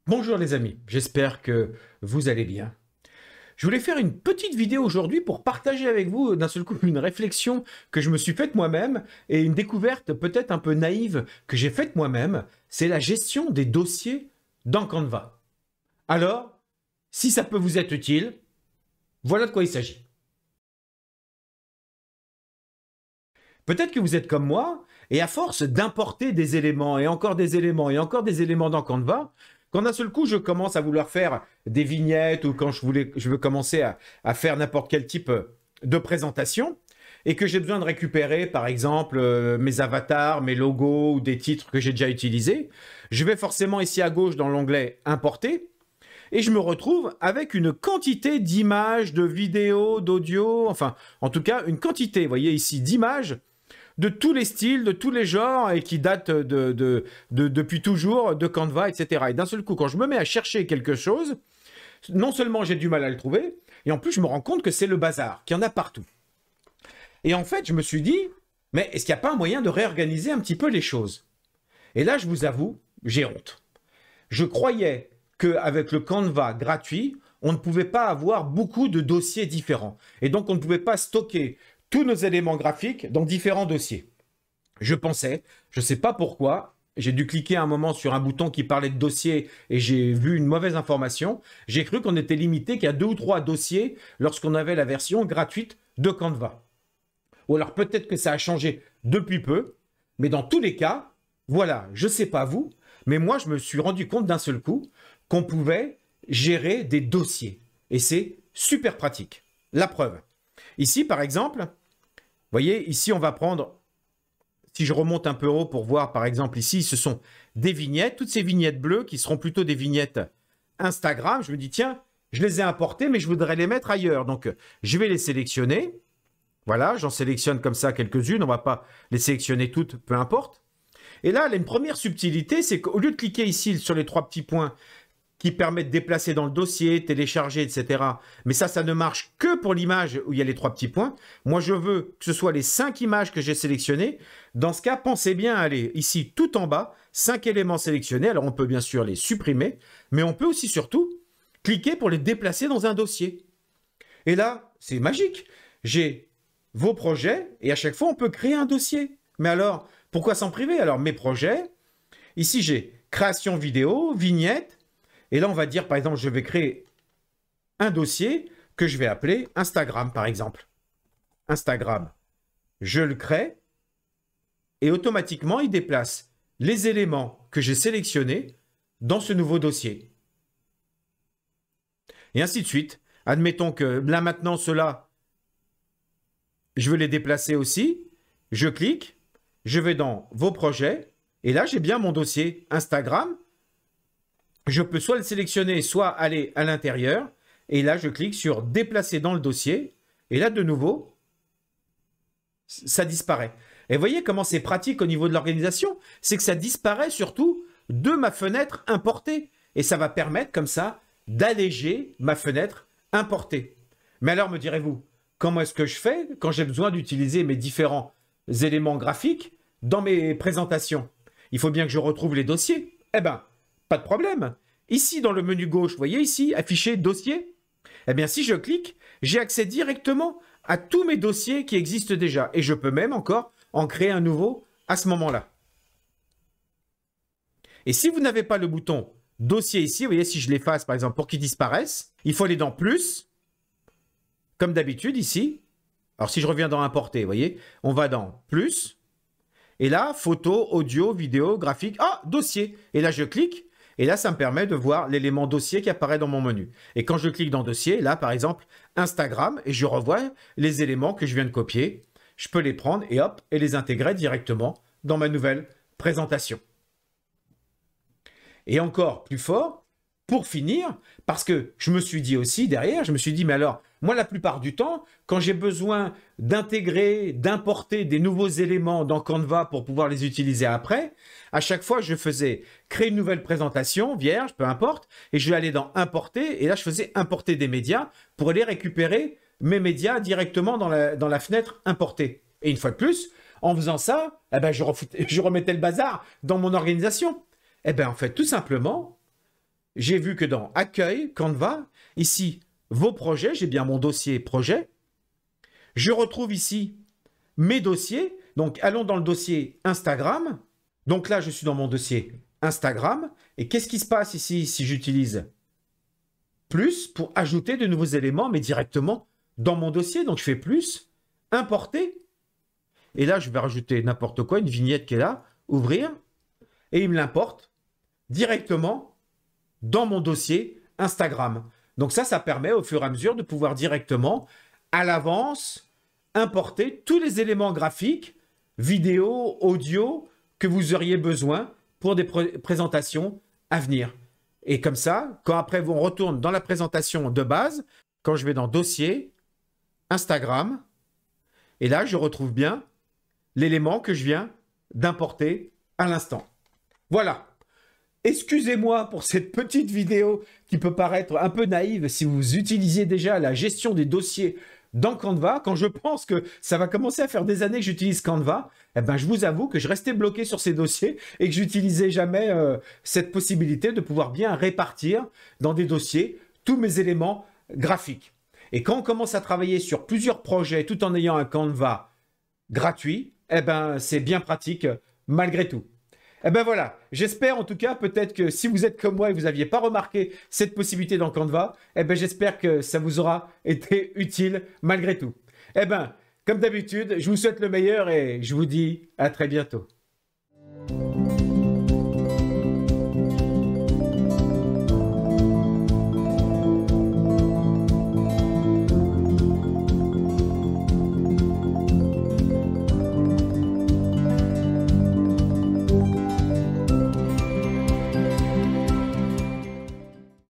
Bonjour les amis, j'espère que vous allez bien. Je voulais faire une petite vidéo aujourd'hui pour partager avec vous d'un seul coup une réflexion que je me suis faite moi-même et une découverte peut-être un peu naïve que j'ai faite moi-même, c'est la gestion des dossiers dans Canva. Alors, si ça peut vous être utile, voilà de quoi il s'agit. Peut-être que vous êtes comme moi, et à force d'importer des éléments, et encore des éléments, et encore des éléments dans Canva, quand d'un seul coup je commence à vouloir faire des vignettes, ou quand je veux commencer à faire n'importe quel type de présentation, et que j'ai besoin de récupérer, par exemple, mes avatars, mes logos, ou des titres que j'ai déjà utilisés, je vais forcément ici à gauche dans l'onglet « Importer », et je me retrouve avec une quantité d'images, de vidéos, d'audio, enfin, en tout cas, une quantité, vous voyez ici, d'images de tous les styles, de tous les genres, et qui datent depuis toujours, de Canva, etc. Et d'un seul coup, quand je me mets à chercher quelque chose, non seulement j'ai du mal à le trouver, et en plus je me rends compte que c'est le bazar, qu'il y en a partout. Et en fait, je me suis dit, mais est-ce qu'il n'y a pas un moyen de réorganiser un petit peu les choses? Et là, je vous avoue, j'ai honte. Je croyais qu'avec le Canva gratuit, on ne pouvait pas avoir beaucoup de dossiers différents. Et donc, on ne pouvait pas stocker tous nos éléments graphiques dans différents dossiers. Je pensais, je ne sais pas pourquoi, j'ai dû cliquer à un moment sur un bouton qui parlait de dossier et j'ai vu une mauvaise information. J'ai cru qu'on était limité qu'à 2 ou 3 dossiers lorsqu'on avait la version gratuite de Canva. Ou alors peut-être que ça a changé depuis peu, mais dans tous les cas, voilà, je ne sais pas vous, mais moi je me suis rendu compte d'un seul coup qu'on pouvait gérer des dossiers. Et c'est super pratique. La preuve. Ici, par exemple, vous voyez, ici on va prendre, si je remonte un peu haut pour voir, par exemple, ici, ce sont des vignettes, toutes ces vignettes bleues qui seront plutôt des vignettes Instagram. Je me dis, tiens, je les ai importées, mais je voudrais les mettre ailleurs. Donc, je vais les sélectionner. Voilà, j'en sélectionne comme ça quelques-unes. On ne va pas les sélectionner toutes, peu importe. Et là, une première subtilité, c'est qu'au lieu de cliquer ici sur les 3 petits points qui permettent de déplacer dans le dossier, télécharger, etc. Mais ça ne marche que pour l'image où il y a les 3 petits points. Moi, je veux que ce soit les 5 images que j'ai sélectionnées. Dans ce cas, pensez bien à aller ici tout en bas, 5 éléments sélectionnés. Alors, on peut bien sûr les supprimer, mais on peut aussi surtout cliquer pour les déplacer dans un dossier. Et là, c'est magique. J'ai vos projets et à chaque fois, on peut créer un dossier. Mais alors, pourquoi s'en priver? Alors, mes projets, ici, j'ai création vidéo, vignette. Et là, on va dire, par exemple, je vais créer un dossier que je vais appeler Instagram, par exemple. Instagram. Je le crée et automatiquement, il déplace les éléments que j'ai sélectionnés dans ce nouveau dossier. Et ainsi de suite. Admettons que là, maintenant, ceux-là, je veux les déplacer aussi. Je clique, je vais dans vos projets et là, j'ai bien mon dossier Instagram. Je peux soit le sélectionner, soit aller à l'intérieur. Et là, je clique sur déplacer dans le dossier. Et là, de nouveau, ça disparaît. Et vous voyez comment c'est pratique au niveau de l'organisation? C'est que ça disparaît surtout de ma fenêtre importée. Et ça va permettre comme ça d'alléger ma fenêtre importée. Mais alors, me direz-vous, comment est-ce que je fais quand j'ai besoin d'utiliser mes différents éléments graphiques dans mes présentations? Il faut bien que je retrouve les dossiers. Eh bien, pas de problème. Ici, dans le menu gauche, vous voyez ici, affiché dossier. Eh bien, si je clique, j'ai accès directement à tous mes dossiers qui existent déjà. Et je peux même encore en créer un nouveau à ce moment-là. Et si vous n'avez pas le bouton dossier ici, vous voyez, si je l'efface, par exemple, pour qu'il disparaisse, il faut aller dans plus, comme d'habitude ici. Alors, si je reviens dans importer, vous voyez, on va dans plus. Et là, photo, audio, vidéo, graphique. Ah, dossier. Et là, je clique. Et là, ça me permet de voir l'élément dossier qui apparaît dans mon menu. Et quand je clique dans dossier, là, par exemple, Instagram, et je revois les éléments que je viens de copier, je peux les prendre et hop, et les intégrer directement dans ma nouvelle présentation. Et encore plus fort, pour finir, parce que je me suis dit aussi derrière, je me suis dit, mais alors, moi, la plupart du temps, quand j'ai besoin d'intégrer, d'importer des nouveaux éléments dans Canva pour pouvoir les utiliser après, à chaque fois, je faisais créer une nouvelle présentation, vierge, peu importe, et je vais aller dans importer, et là, je faisais importer des médias pour aller récupérer mes médias directement dans la fenêtre importer. Et une fois de plus, en faisant ça, eh ben, je remettais le bazar dans mon organisation. Eh bien, en fait, tout simplement, j'ai vu que dans Accueil, Canva, ici, vos projets, j'ai bien mon dossier projet. Je retrouve ici mes dossiers. Donc, allons dans le dossier Instagram. Donc là, je suis dans mon dossier Instagram. Et qu'est-ce qui se passe ici si j'utilise plus pour ajouter de nouveaux éléments, mais directement dans mon dossier? Donc, je fais plus, importer. Et là, je vais rajouter n'importe quoi, une vignette qui est là, ouvrir. Et il me l'importe directement dans mon dossier Instagram. Donc ça permet au fur et à mesure de pouvoir directement, à l'avance, importer tous les éléments graphiques, vidéo, audio, que vous auriez besoin pour des présentations à venir. Et comme ça, quand après on retourne dans la présentation de base, quand je vais dans Dossier, Instagram, et là, je retrouve bien l'élément que je viens d'importer à l'instant. Voilà. Excusez-moi pour cette petite vidéo qui peut paraître un peu naïve si vous utilisiez déjà la gestion des dossiers dans Canva. Quand je pense que ça va commencer à faire des années que j'utilise Canva, eh ben, je vous avoue que je restais bloqué sur ces dossiers et que j'utilisais jamais cette possibilité de pouvoir bien répartir dans des dossiers tous mes éléments graphiques. Et quand on commence à travailler sur plusieurs projets tout en ayant un Canva gratuit, eh ben, c'est bien pratique malgré tout. Eh ben voilà, j'espère en tout cas peut-être que si vous êtes comme moi et vous n'aviez pas remarqué cette possibilité dans Canva, eh ben j'espère que ça vous aura été utile malgré tout. Eh ben, comme d'habitude, je vous souhaite le meilleur et je vous dis à très bientôt.